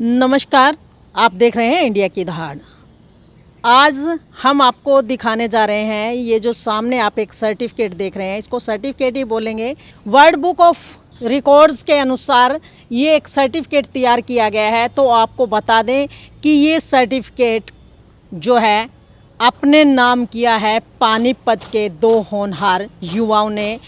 नमस्कार, आप देख रहे हैं इंडिया की दहाड़। आज हम आपको दिखाने जा रहे हैं ये जो सामने आप एक सर्टिफिकेट देख रहे हैं, इसको सर्टिफिकेट ही बोलेंगे। वर्ल्ड बुक ऑफ रिकॉर्ड्स के अनुसार ये एक सर्टिफिकेट तैयार किया गया है। तो आपको बता दें कि ये सर्टिफिकेट जो है अपने नाम किया है पानीपत के 2 होनहार युवाओं ने।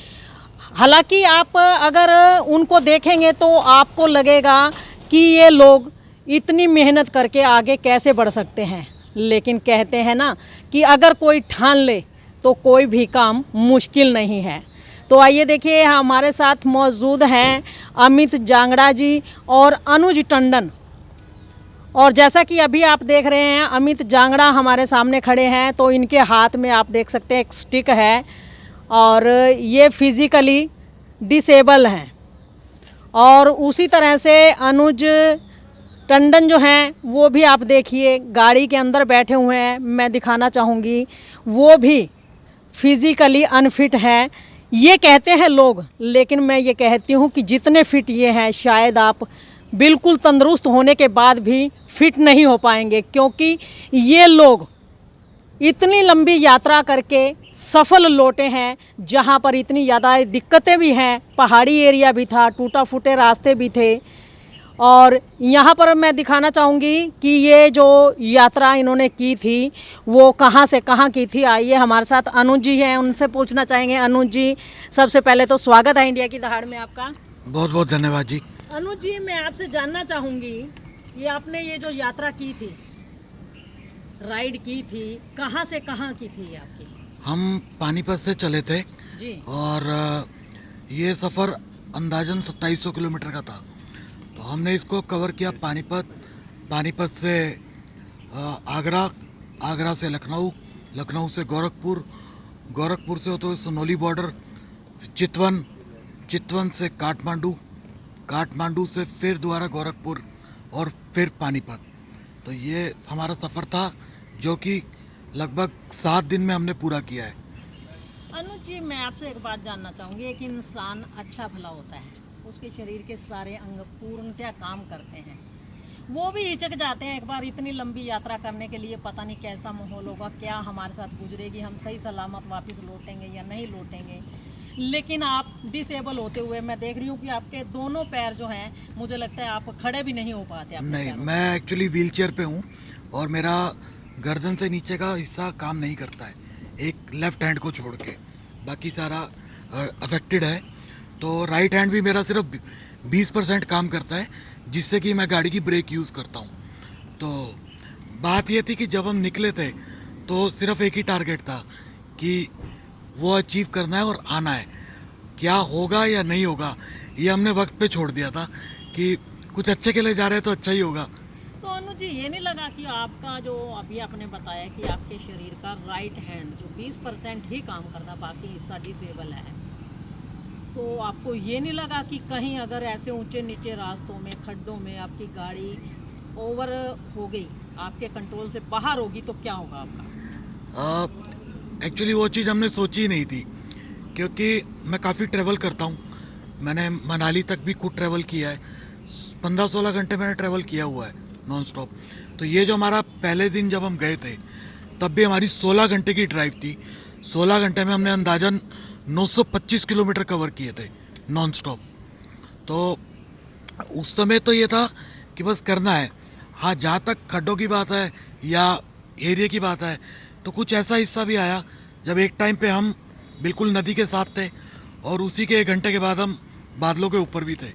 हालांकि आप अगर उनको देखेंगे तो आपको लगेगा कि ये लोग इतनी मेहनत करके आगे कैसे बढ़ सकते हैं, लेकिन कहते हैं ना कि अगर कोई ठान ले तो कोई भी काम मुश्किल नहीं है। तो आइए देखिए, हमारे साथ मौजूद हैं अमित जांगड़ा जी और अनुज टंडन। और जैसा कि अभी आप देख रहे हैं, अमित जांगड़ा हमारे सामने खड़े हैं, तो इनके हाथ में आप देख सकते हैं एक स्टिक है और ये फिज़िकली डिसेबल हैं। और उसी तरह से अनुज टंडन जो हैं वो भी आप देखिए गाड़ी के अंदर बैठे हुए हैं। मैं दिखाना चाहूँगी वो भी फिज़िकली अनफिट हैं, ये कहते हैं लोग, लेकिन मैं ये कहती हूँ कि जितने फिट ये हैं शायद आप बिल्कुल तंदुरुस्त होने के बाद भी फिट नहीं हो पाएंगे, क्योंकि ये लोग इतनी लंबी यात्रा करके सफल लौटे हैं जहाँ पर इतनी ज़्यादा दिक्कतें भी हैं। पहाड़ी एरिया भी था, टूटा फूटे रास्ते भी थे। और यहाँ पर मैं दिखाना चाहूँगी कि ये जो यात्रा इन्होंने की थी वो कहाँ से कहाँ की थी। आइए, हमारे साथ अनुज जी हैं, उनसे पूछना चाहेंगे। अनुज जी, सबसे पहले तो स्वागत है इंडिया की दहाड़ में आपका। बहुत बहुत धन्यवाद जी। अनुज जी, मैं आपसे जानना चाहूँगी, ये आपने ये जो यात्रा की थी, राइड की थी, कहाँ से कहाँ की थी आपकी? हम पानीपत से चले थे जी। और ये सफ़र अंदाजन 2700 किलोमीटर का था। तो हमने इसको कवर किया पानीपत से आगरा से लखनऊ, लखनऊ से गोरखपुर से होते हुए सोनौली बॉर्डर, चितवन से काठमांडू से फिर दोबारा गोरखपुर और फिर पानीपत। तो ये हमारा सफ़र था जो कि लगभग 7 दिन में हमने पूरा किया है। अनुज जी, मैं आपसे एक बात जानना चाहूँगी। एक इंसान अच्छा भला होता है, उसके शरीर के सारे अंग पूर्णतः काम करते हैं, वो भी हिचक जाते हैं एक बार इतनी लंबी यात्रा करने के लिए। पता नहीं कैसा माहौल होगा, क्या हमारे साथ गुजरेगी, हम सही सलामत वापस लौटेंगे या नहीं लौटेंगे। लेकिन आप डिसेबल होते हुए मैं देख रही हूँ कि आपके दोनों पैर जो हैं, मुझे लगता है आप खड़े भी नहीं हो पाते। नहीं, मैं एक्चुअली व्हील चेयर पे हूँ और मेरा गर्दन से नीचे का हिस्सा काम नहीं करता है, एक लेफ्ट हैंड को छोड़ के, बाकी सारा अफेक्टेड है। तो राइट हैंड भी मेरा सिर्फ 20% काम करता है, जिससे कि मैं गाड़ी की ब्रेक यूज़ करता हूँ। तो बात ये थी कि जब हम निकले थे तो सिर्फ एक ही टारगेट था कि वो अचीव करना है और आना है। क्या होगा या नहीं होगा ये हमने वक्त पे छोड़ दिया था कि कुछ अच्छे के लिए जा रहे हैं तो अच्छा ही होगा। तो अनुज जी, ये नहीं लगा कि आपका जो अभी आपने बताया कि आपके शरीर का राइट हैंड जो 20% ही काम करता, बाकी हिस्सा डिसेबल है, तो आपको ये नहीं लगा कि कहीं अगर ऐसे ऊंचे नीचे रास्तों में, खड्डों में आपकी गाड़ी ओवर हो गई, आपके कंट्रोल से बाहर होगी, तो क्या होगा आपका? एक्चुअली वो चीज़ हमने सोची ही नहीं थी, क्योंकि मैं काफ़ी ट्रैवल करता हूँ। मैंने मनाली तक भी खुद ट्रैवल किया है, 15-16 घंटे मैंने ट्रैवल किया हुआ है नॉन स्टॉप। तो ये जो हमारा पहले दिन जब हम गए थे तब भी हमारी 16 घंटे की ड्राइव थी। 16 घंटे में हमने अंदाजन 925 किलोमीटर कवर किए थे नॉन स्टॉप। तो उस समय तो ये था कि बस करना है। हाँ, जहाँ तक खड्डों की बात है या एरिया की बात है, तो कुछ ऐसा हिस्सा भी आया जब एक टाइम पे हम बिल्कुल नदी के साथ थे और उसी के 1 घंटे के बाद हम बादलों के ऊपर भी थे।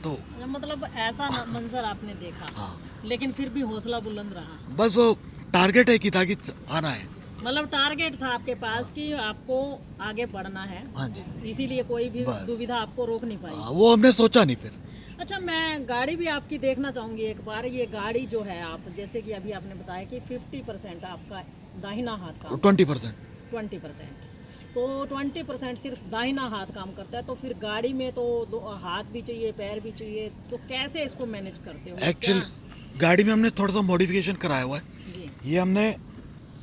तो मतलब ऐसा मंजर आपने देखा। हाँ, लेकिन फिर भी हौसला बुलंद रहा। बस वो टारगेट है कि था कि आना है। मतलब टारगेट था आपके पास कि आपको आगे बढ़ना है। हाँ जी, इसीलिए कोई भी बस। दुविधा आपको रोक नहीं पाई। वो हमने सोचा नहीं फिर। अच्छा, मैं गाड़ी भी आपकी देखना चाहूँगी एक बार। ये गाड़ी जो है, आप जैसे कि अभी आपने बताया कि 50% आपका दाहिना हाथ काम, 20%, तो 20% सिर्फ दाहिना हाथ काम करता है। तो फिर गाड़ी में तो हाथ भी चाहिए, पैर भी चाहिए, तो कैसे इसको मैनेज करते हो? एक्चुअल गाड़ी में हमने थोड़ा सा मॉडिफिकेशन कराया हुआ है जी ये हमने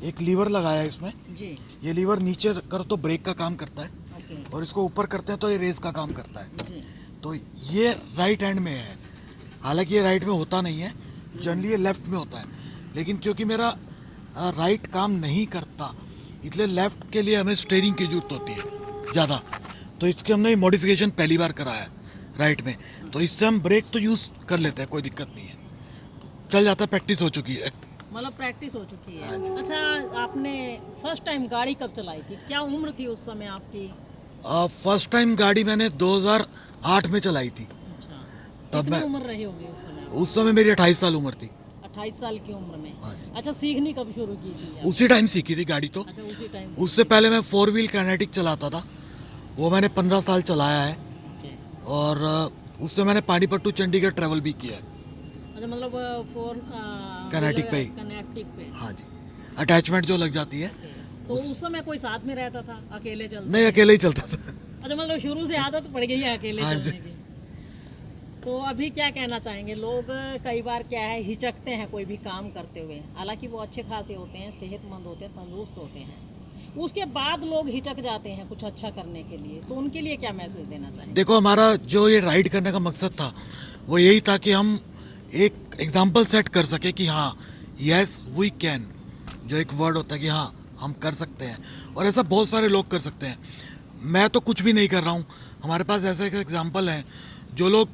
एक लीवर लगाया है इसमें। जी। ये लीवर नीचे करो तो ब्रेक का काम करता है, ओके और इसको ऊपर करते हैं तो ये रेस का काम करता है। जी। तो ये राइट हैंड में है। हालांकि ये राइट में होता नहीं है, जनरली ये लेफ्ट में होता है, लेकिन क्योंकि मेरा राइट काम नहीं करता इसलिए लेफ्ट के लिए हमें स्टीयरिंग की जरूरत होती है ज़्यादा, तो इसके हमने मॉडिफिकेशन पहली बार करा है राइट में, तो इससे हम ब्रेक तो यूज़ कर लेते हैं, कोई दिक्कत नहीं है, चल जाता है, प्रैक्टिस हो चुकी है। मतलब प्रैक्टिस हो चुकी हाँ है। जी। अच्छा, आपने फर्स्ट टाइम गाड़ी कब चलाई थी? क्या उम्र थी उस समय आपकी? फर्स्ट टाइम गाड़ी मैंने 2008 में चलाई थी। अच्छा, तब कितनी मैं उम्र रही होगी उस समय? उस समय मेरी 28 साल उम्र थी। 28 साल की उम्र में। हाँ जी। अच्छा, सीखनी कब शुरू की थी आप? उसी टाइम सीखी थी गाड़ी तो। अच्छा, उसी टाइम। उससे पहले मैं 4 व्हील कैनेटिक चलाता था, वो मैंने 15 साल चलाया है, ओके। और उससे मैंने पानीपत टू चंडीगढ़ ट्रैवल भी किया है। अच्छा, मतलब कनेक्टिक पे ही। कनेक्टिक पे। हाँ जी, अटैचमेंट जो लग जाती है। तो उस समय कोई साथ में रहता था, अकेले चलते? नहीं, अकेले ही चलता था। अच्छा, मतलब शुरू से आदत पड़ गई है अकेले हाँ चलने जी। की। तो अभी क्या कहना चाहेंगे? लोग कई बार क्या है, हिचकते हैं कोई भी काम करते हुए, हालांकि वो अच्छे खासे होते हैं, सेहतमंद होते हैं, तंदुरुस्त होते हैं, उसके बाद लोग हिचक जाते हैं कुछ अच्छा करने के लिए, तो उनके लिए क्या मैसेज देना चाहेंगे? देखो, हमारा जो ये राइड करने का मकसद था वो यही था कि हम एक एग्जाम्पल सेट कर सके कि हाँ, यस वी कैन, जो एक वर्ड होता है कि हाँ हम कर सकते हैं, और ऐसा बहुत सारे लोग कर सकते हैं। मैं तो कुछ भी नहीं कर रहा हूँ, हमारे पास ऐसा एक एग्जाम्पल है, जो लोग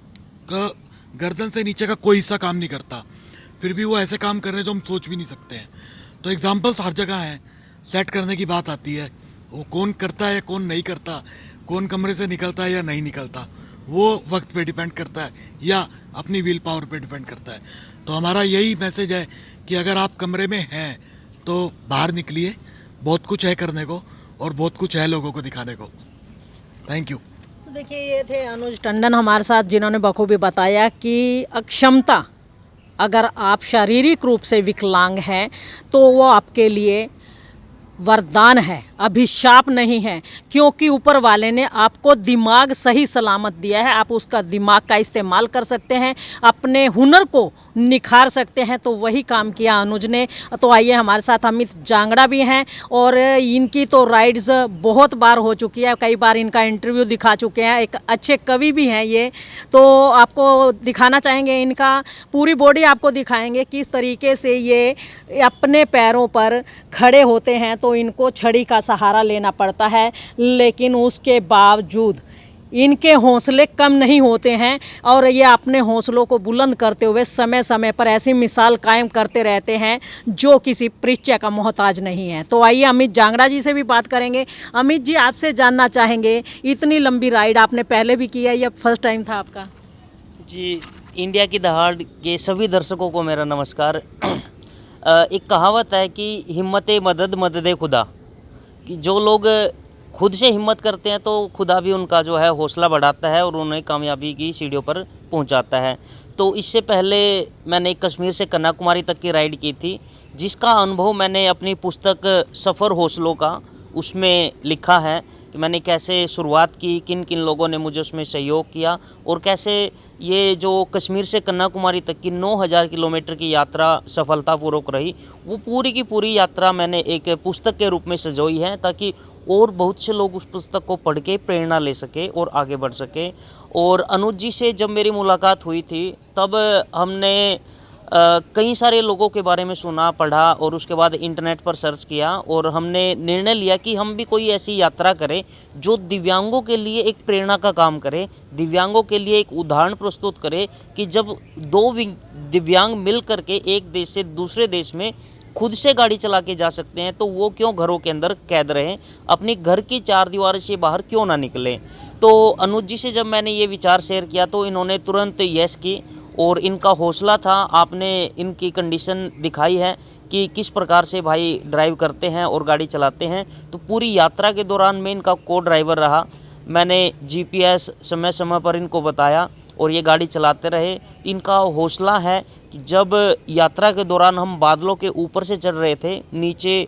का गर्दन से नीचे का कोई हिस्सा काम नहीं करता, फिर भी वो ऐसे काम कर रहे हैं जो हम सोच भी नहीं सकते हैं। तो एग्जाम्पल्स हर जगह हैं, सेट करने की बात आती है, वो कौन करता है कौन नहीं करता, कौन कमरे से निकलता है या नहीं निकलता, वो वक्त पे डिपेंड करता है या अपनी विल पावर पे डिपेंड करता है। तो हमारा यही मैसेज है कि अगर आप कमरे में हैं तो बाहर निकलिए, बहुत कुछ है करने को और बहुत कुछ है लोगों को दिखाने को। Thank you. तो देखिए, ये थे अनुज टंडन हमारे साथ, जिन्होंने बखूबी बताया कि अक्षमता, अगर आप शारीरिक रूप से विकलांग हैं तो वो आपके लिए वरदान है, अभिशाप नहीं है, क्योंकि ऊपर वाले ने आपको दिमाग सही सलामत दिया है। आप उसका दिमाग का इस्तेमाल कर सकते हैं, अपने हुनर को निखार सकते हैं, तो वही काम किया अनुज ने। तो आइए, हमारे साथ अमित जांगड़ा भी हैं, और इनकी तो राइड्स बहुत बार हो चुकी है, कई बार इनका इंटरव्यू दिखा चुके हैं, एक अच्छे कवि भी हैं ये। तो आपको दिखाना चाहेंगे, इनका पूरी बॉडी आपको दिखाएंगे किस तरीके से ये अपने पैरों पर खड़े होते हैं। तो इनको छड़ी का सहारा लेना पड़ता है, लेकिन उसके बावजूद इनके हौसले कम नहीं होते हैं, और ये अपने हौसलों को बुलंद करते हुए समय समय पर ऐसी मिसाल कायम करते रहते हैं जो किसी परिचय का मोहताज नहीं है। तो आइए, अमित जांगड़ा जी से भी बात करेंगे। अमित जी, आपसे जानना चाहेंगे, इतनी लंबी राइड आपने पहले भी की है या फर्स्ट टाइम था आपका? जी, इंडिया की दहाड़ के सभी दर्शकों को मेरा नमस्कार। एक कहावत है कि हिम्मते मदद मददे खुदा, कि जो लोग खुद से हिम्मत करते हैं तो खुदा भी उनका जो है हौसला बढ़ाता है और उन्हें कामयाबी की सीढ़ियों पर पहुंचाता है। तो इससे पहले मैंने कश्मीर से कन्याकुमारी तक की राइड की थी, जिसका अनुभव मैंने अपनी पुस्तक सफ़र हौसलों का उसमें लिखा है कि मैंने कैसे शुरुआत की, किन किन लोगों ने मुझे उसमें सहयोग किया, और कैसे ये जो कश्मीर से कन्याकुमारी तक की 9000 किलोमीटर की यात्रा सफलतापूर्वक रही। वो पूरी की पूरी यात्रा मैंने एक पुस्तक के रूप में सजोई है, ताकि और बहुत से लोग उस पुस्तक को पढ़ के प्रेरणा ले सके और आगे बढ़ सके। और अनुज जी से जब मेरी मुलाकात हुई थी, तब हमने कई सारे लोगों के बारे में सुना, पढ़ा, और उसके बाद इंटरनेट पर सर्च किया, और हमने निर्णय लिया कि हम भी कोई ऐसी यात्रा करें जो दिव्यांगों के लिए एक प्रेरणा का काम करे, दिव्यांगों के लिए एक उदाहरण प्रस्तुत करे कि जब दो दिव्यांग मिल करके एक देश से दूसरे देश में खुद से गाड़ी चला के जा सकते हैं, तो वो क्यों घरों के अंदर कैद रहें, अपनी घर की चार दीवार से बाहर क्यों ना निकलें। तो अनुज जी से जब मैंने ये विचार शेयर किया तो इन्होंने तुरंत यस की, और इनका हौसला था, आपने इनकी कंडीशन दिखाई है कि किस प्रकार से भाई ड्राइव करते हैं और गाड़ी चलाते हैं। तो पूरी यात्रा के दौरान मैं इनका को ड्राइवर रहा, मैंने जीपीएस समय समय पर इनको बताया और ये गाड़ी चलाते रहे। इनका हौसला है कि जब यात्रा के दौरान हम बादलों के ऊपर से चढ़ रहे थे, नीचे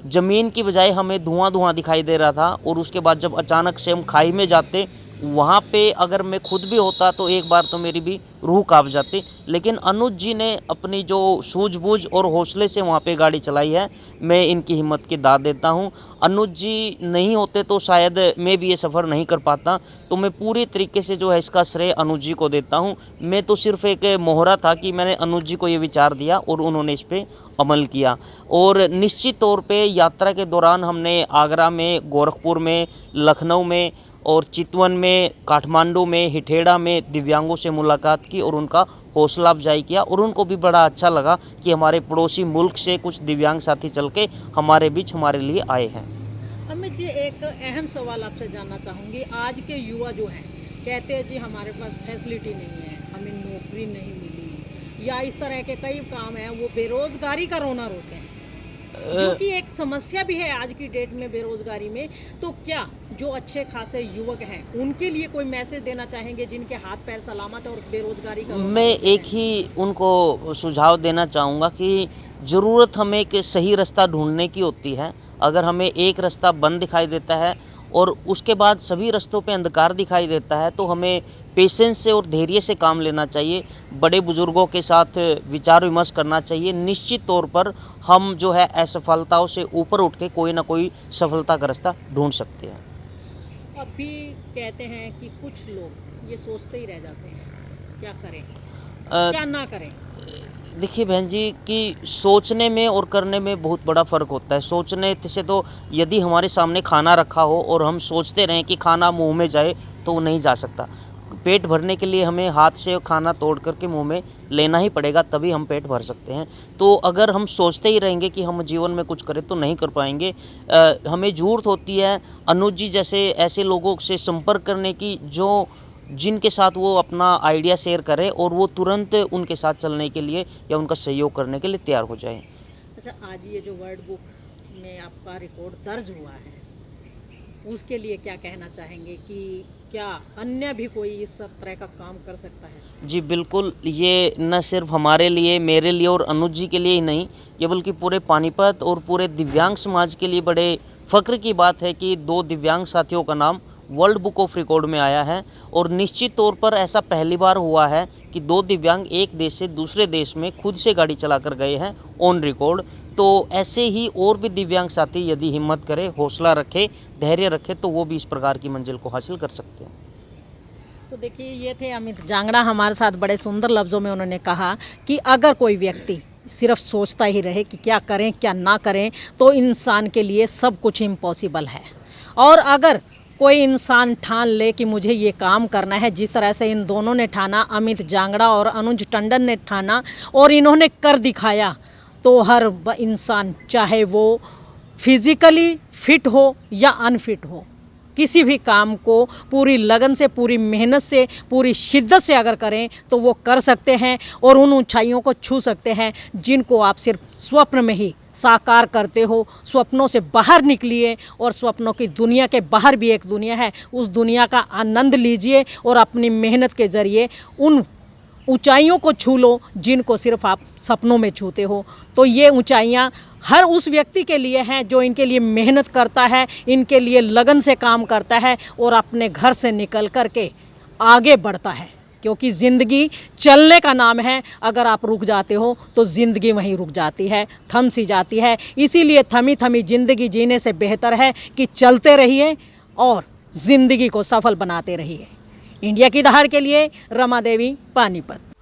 ज़मीन की बजाय हमें धुआं धुआं दिखाई दे रहा था, और उसके बाद जब अचानक से हम खाई में जाते, वहाँ पे अगर मैं खुद भी होता तो एक बार तो मेरी भी रूह कांप जाती। लेकिन अनुज जी ने अपनी जो सूझबूझ और हौसले से वहाँ पे गाड़ी चलाई है, मैं इनकी हिम्मत की दाद देता हूँ। अनुज जी नहीं होते तो शायद मैं भी ये सफ़र नहीं कर पाता। तो मैं पूरी तरीके से जो है इसका श्रेय अनुज जी को देता हूँ। मैं तो सिर्फ एक मोहरा था कि मैंने अनुज जी को ये विचार दिया और उन्होंने इस पर अमल किया। और निश्चित तौर पे यात्रा के दौरान हमने आगरा में, गोरखपुर में, लखनऊ में और चितवन में, काठमांडू में, हिठेड़ा में दिव्यांगों से मुलाकात की और उनका हौसला अफजाई किया। और उनको भी बड़ा अच्छा लगा कि हमारे पड़ोसी मुल्क से कुछ दिव्यांग साथी चल के हमारे बीच हमारे लिए आए हैं। अमित जी, एक अहम सवाल आपसे जानना चाहूँगी। आज के युवा जो हैं कहते हैं जी हमारे पास फैसिलिटी नहीं है, हमें नौकरी नहीं मिली, या इस तरह के कई काम हैं, वो बेरोजगारी का रोना रोते हैं, जो कि एक समस्या भी है आज की डेट में बेरोजगारी में। तो क्या जो अच्छे खासे युवक हैं उनके लिए कोई मैसेज देना चाहेंगे जिनके हाथ पैर सलामत है और बेरोजगारी का? मैं एक ही उनको सुझाव देना चाहूँगा कि ज़रूरत हमें एक सही रास्ता ढूंढने की होती है। अगर हमें एक रास्ता बंद दिखाई देता है और उसके बाद सभी रास्तों पे अंधकार दिखाई देता है, तो हमें पेशेंस से और धैर्य से काम लेना चाहिए। बड़े बुजुर्गों के साथ विचार विमर्श करना चाहिए। निश्चित तौर पर हम जो है असफलताओं से ऊपर उठ के कोई ना कोई सफलता का रास्ता ढूंढ सकते हैं। अभी कहते हैं कि कुछ लोग ये सोचते ही रह जाते हैं, क्या करें क्या ना करें? देखिए बहन जी कि सोचने में और करने में बहुत बड़ा फ़र्क होता है। सोचने से तो यदि हमारे सामने खाना रखा हो और हम सोचते रहें कि खाना मुंह में जाए तो वो नहीं जा सकता। पेट भरने के लिए हमें हाथ से खाना तोड़ करके मुंह में लेना ही पड़ेगा, तभी हम पेट भर सकते हैं। तो अगर हम सोचते ही रहेंगे कि हम जीवन में कुछ करें तो नहीं कर पाएंगे। हमें ज़रूरत होती है अनुज जी जैसे ऐसे लोगों से संपर्क करने की जो जिनके साथ वो अपना आइडिया शेयर करे और वो तुरंत उनके साथ चलने के लिए या उनका सहयोग करने के लिए तैयार हो जाए। अच्छा, आज ये जो वर्ल्ड बुक में आपका रिकॉर्ड दर्ज हुआ है उसके लिए क्या कहना चाहेंगे कि क्या अन्य भी कोई इस तरह का काम कर सकता है? जी बिल्कुल, ये न सिर्फ हमारे लिए, मेरे लिए और अनुज जी के लिए ही नहीं, ये बल्कि पूरे पानीपत और पूरे दिव्यांग समाज के लिए बड़े फ़ख्र की बात है कि 2 दिव्यांग साथियों का नाम वर्ल्ड बुक ऑफ रिकॉर्ड में आया है। और निश्चित तौर पर ऐसा पहली बार हुआ है कि 2 दिव्यांग एक देश से दूसरे देश में खुद से गाड़ी चलाकर गए हैं ऑन रिकॉर्ड। तो ऐसे ही और भी दिव्यांग साथी यदि हिम्मत करे, हौसला रखे, धैर्य रखे, तो वो भी इस प्रकार की मंजिल को हासिल कर सकते हैं। तो देखिए, ये थे अमित जांगड़ा हमारे साथ। बड़े सुंदर लफ्ज़ों में उन्होंने कहा कि अगर कोई व्यक्ति सिर्फ सोचता ही रहे कि क्या करें क्या ना करें, तो इंसान के लिए सब कुछ इम्पॉसिबल है। और अगर कोई इंसान ठान ले कि मुझे ये काम करना है, जिस तरह से इन दोनों ने ठाना, अमित जांगड़ा और अनुज टंडन ने ठाना और इन्होंने कर दिखाया, तो हर इंसान चाहे वो फिज़िकली फिट हो या अनफिट हो, किसी भी काम को पूरी लगन से, पूरी मेहनत से, पूरी शिद्दत से अगर करें तो वो कर सकते हैं और उन ऊंचाइयों को छू सकते हैं जिनको आप सिर्फ स्वप्न में ही साकार करते हो। स्वप्नों से बाहर निकलिए और स्वप्नों की दुनिया के बाहर भी एक दुनिया है, उस दुनिया का आनंद लीजिए और अपनी मेहनत के ज़रिए उन ऊंचाइयों को छू लो जिनको सिर्फ आप सपनों में छूते हो। तो ये ऊंचाइयाँ हर उस व्यक्ति के लिए हैं जो इनके लिए मेहनत करता है, इनके लिए लगन से काम करता है और अपने घर से निकल कर के आगे बढ़ता है। क्योंकि ज़िंदगी चलने का नाम है, अगर आप रुक जाते हो तो ज़िंदगी वहीं रुक जाती है, थम सी जाती है। इसीलिए थमी थमी ज़िंदगी जीने से बेहतर है कि चलते रहिए और ज़िंदगी को सफल बनाते रहिए। इंडिया की दहाड़ के लिए रमा देवी, पानीपत।